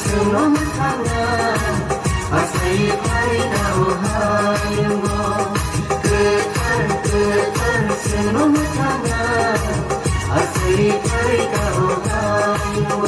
selama tangan asai pai kau haymo ketar selama tangan asai pai kau haymo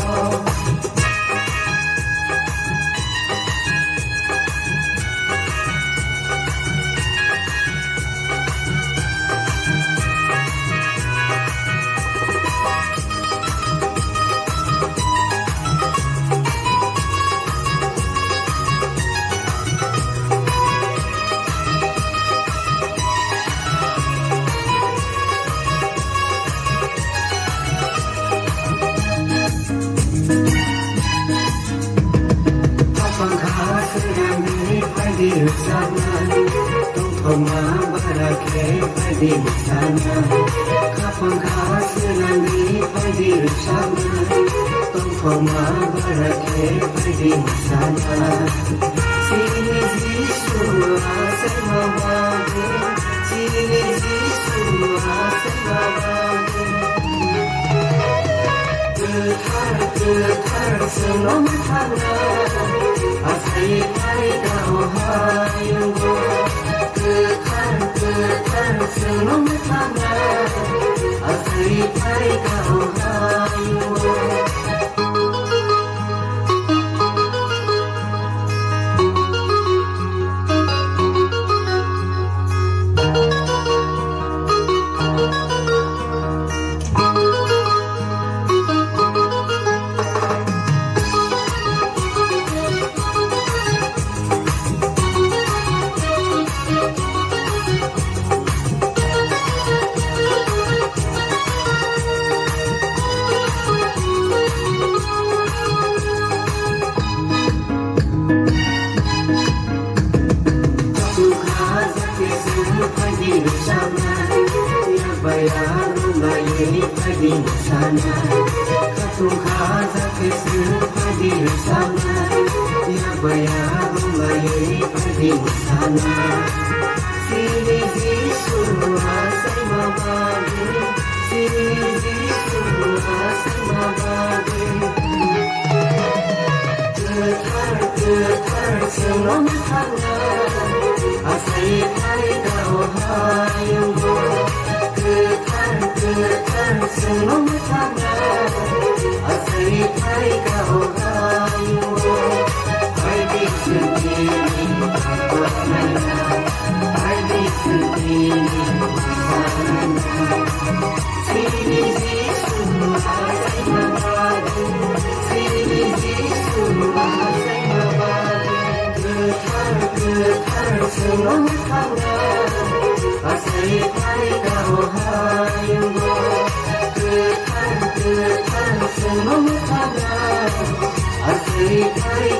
di sana kapang kahasan di pagi bersama tongkoma barake di sana sini semua sama bagi sini semua sama bagi getar selama tangan asai pai kau haymo getar selama tangan asai pai kau haymo di sana katung kaza kesuka di sana ya bayar mulai di sana sini semua sama bagi sini semua sama bagi getar selama tangan asai pai kau haymo getar selama tangan asai pai kau haymo ai di sendiri mana ai di sendiri sana sini semua sama bagi sini semua sama bagi getar selama tangan asai pai kau haymo getar selama tangan asai pai